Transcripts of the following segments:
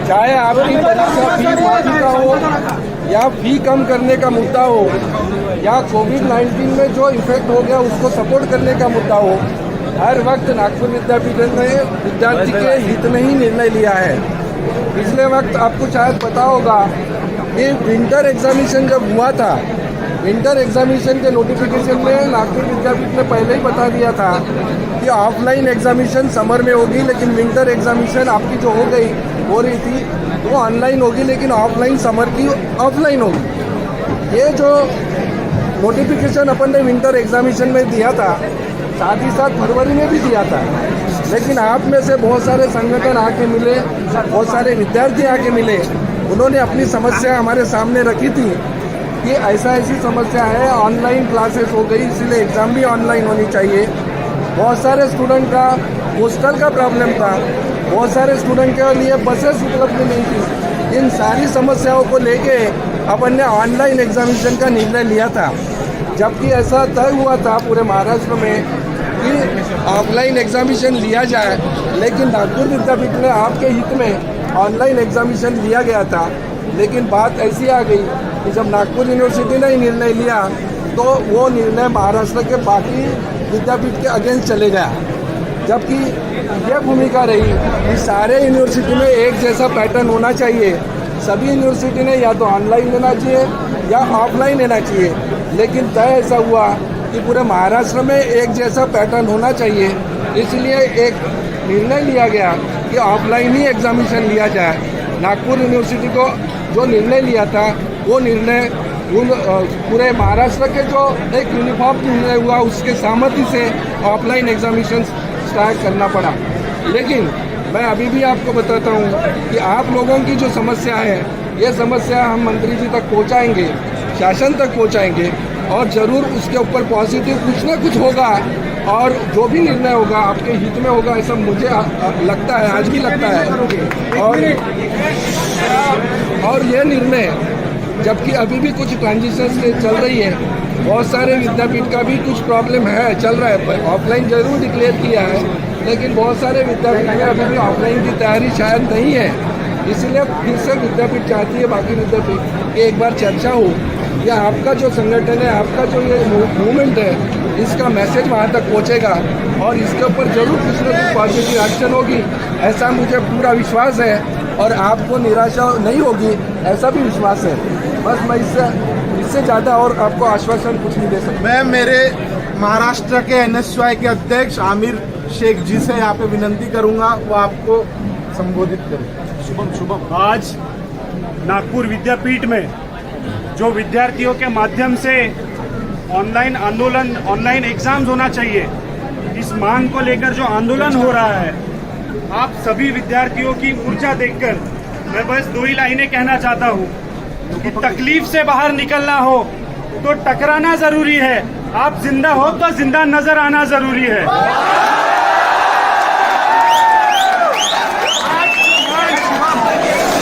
चाहे आपकी परीक्षा फी माफी का हो या फी कम करने का मुद्दा हो या कोविड-19 में जो इफेक्ट हो गया उसको सपोर्ट करने का मुद्दा हो, हर वक्त नागपुर विद्यापीठ ने विद्यार्थी के हित में ही निर्णय लिया है। पिछले वक्त आपको शायद पता होगा कि विंटर एग्जामिनेशन जब हुआ था, विंटर एग्जामिनेशन के नोटिफिकेशन में नागपुर विद्यापीठ ने पहले ही बता दिया था कि ऑफलाइन एग्जामिनेशन समर में होगी, लेकिन विंटर एग्जामिनेशन आपकी जो हो रही थी वो ऑनलाइन होगी, लेकिन ऑफलाइन समर की ऑफलाइन होगी। ये जो नोटिफिकेशन अपन ने विंटर एग्जामिनेशन में दिया था, साथ ही साथ फरवरी में भी दिया था, लेकिन आप में से बहुत सारे संगठन आके मिले, बहुत सारे विद्यार्थी आके मिले, उन्होंने अपनी समस्या हमारे सामने रखी थी कि ऐसी समस्या है, ऑनलाइन क्लासेस हो गई इसीलिए एग्ज़ाम भी ऑनलाइन होनी चाहिए। बहुत सारे स्टूडेंट का हॉस्टल का प्रॉब्लम था, बहुत सारे स्टूडेंट के लिए बसेस उपलब्ध नहीं थी। इन सारी समस्याओं को लेके अपन ने ऑनलाइन एग्जामिनेशन का निर्णय लिया था, जबकि ऐसा तय हुआ था पूरे महाराष्ट्र में कि ऑफलाइन एग्जामिनेशन लिया जाए, लेकिन नागपुर विद्यापीठ ने आपके हित में ऑनलाइन एग्जामिनेशन लिया गया था। लेकिन बात ऐसी आ गई कि जब नागपुर यूनिवर्सिटी ने निर्णय लिया तो वो निर्णय महाराष्ट्र के बाकी विद्यापीठ के अगेंस्ट चले गया, जबकि यह भूमिका रही कि सारे यूनिवर्सिटी में एक जैसा पैटर्न होना चाहिए, सभी यूनिवर्सिटी ने या तो ऑनलाइन लेना चाहिए या ऑफलाइन लेना चाहिए। लेकिन तय ऐसा हुआ कि पूरे महाराष्ट्र में एक जैसा पैटर्न होना चाहिए, इसलिए एक निर्णय लिया गया कि ऑफलाइन ही एग्जामिनेशन लिया जाए। नागपुर यूनिवर्सिटी को जो निर्णय लिया था वो निर्णय पूरे महाराष्ट्र के जो एक यूनिफॉर्म निर्णय हुआ उसके सहमति से ऑफलाइन एग्जामिनेशन स्टार्ट करना पड़ा। लेकिन मैं अभी भी आपको बताता हूँ कि आप लोगों की जो समस्या है, ये समस्या हम मंत्री जी तक पहुँचाएंगे, शासन तक पहुँचाएंगे और ज़रूर उसके ऊपर पॉजिटिव कुछ ना कुछ होगा और जो भी निर्णय होगा आपके हित में होगा, ऐसा मुझे लगता है, आज भी लगता है। और ये निर्णय, जबकि अभी भी कुछ ट्रांजिशन चल रही है, बहुत सारे विद्यापीठ का भी कुछ प्रॉब्लम है, चल रहा है। ऑफलाइन जरूर डिक्लेयर किया है, लेकिन बहुत सारे विद्यापीठ में अभी भी ऑफलाइन की तैयारी शायद नहीं है, इसलिए फिर से विद्यापीठ चाहती है बाकी विद्यापीठ कि एक बार चर्चा हो या आपका जो संगठन है, आपका जो ये मूवमेंट है, इसका मैसेज वहाँ तक पहुँचेगा और इसके ऊपर जरूर कुछ ना कुछ पॉजिटिव एक्शन होगी, ऐसा मुझे पूरा विश्वास है और आपको निराशा नहीं होगी, ऐसा भी विश्वास है। बस मैं इससे ज़्यादा और आपको आश्वासन कुछ नहीं दे सकता। मैं मेरे महाराष्ट्र के NSY के अध्यक्ष आमिर शेख जी से यहाँ पे विनंती करूँगा, वो आपको संबोधित करें। शुभम, आज नागपुर विद्यापीठ में जो विद्यार्थियों के माध्यम से ऑनलाइन आंदोलन, ऑनलाइन एग्जाम्स होना चाहिए, इस मांग को लेकर जो आंदोलन हो रहा है, आप सभी विद्यार्थियों की ऊर्जा देखकर मैं बस 2 ही लाइनें कहना चाहता हूँ कि तकलीफ से बाहर निकलना हो तो टकराना जरूरी है, आप जिंदा हो तो जिंदा नजर आना जरूरी है।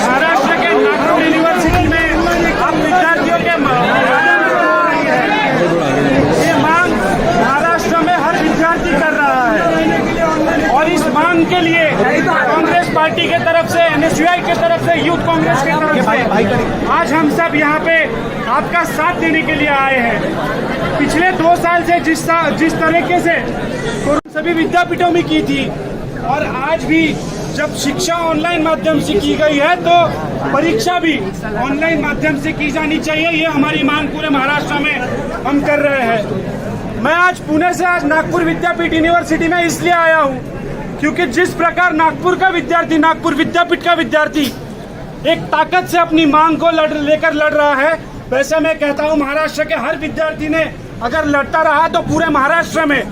महाराष्ट्र के नागपुर यूनिवर्सिटी में आप विद्यार्थियों के ये मांग महाराष्ट्र में हर विद्यार्थी कर रहा है और इस मांग के लिए कांग्रेस पार्टी के तरफ से, NSY के तरफ से, यूथ कांग्रेस के तरफ से आज हम सब यहाँ पे आपका साथ देने के लिए आए हैं। पिछले 2 साल से जिस तरीके से सभी विद्यापीठों में की थी और आज भी जब शिक्षा ऑनलाइन माध्यम से की गई है तो परीक्षा भी ऑनलाइन माध्यम से की जानी चाहिए, ये हमारी मांग पूरे महाराष्ट्र में हम कर रहे हैं। मैं आज पुणे से आज नागपुर विद्यापीठ यूनिवर्सिटी में इसलिए आया हूँ क्योंकि जिस प्रकार नागपुर का विद्यार्थी, नागपुर विद्यापीठ का विद्यार्थी एक ताकत से अपनी मांग को लेकर लड़ रहा है, वैसे मैं कहता हूँ महाराष्ट्र के हर विद्यार्थी ने अगर लड़ता रहा तो पूरे महाराष्ट्र में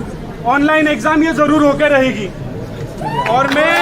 ऑनलाइन एग्जाम ये जरूर होकर रहेगी। और मैं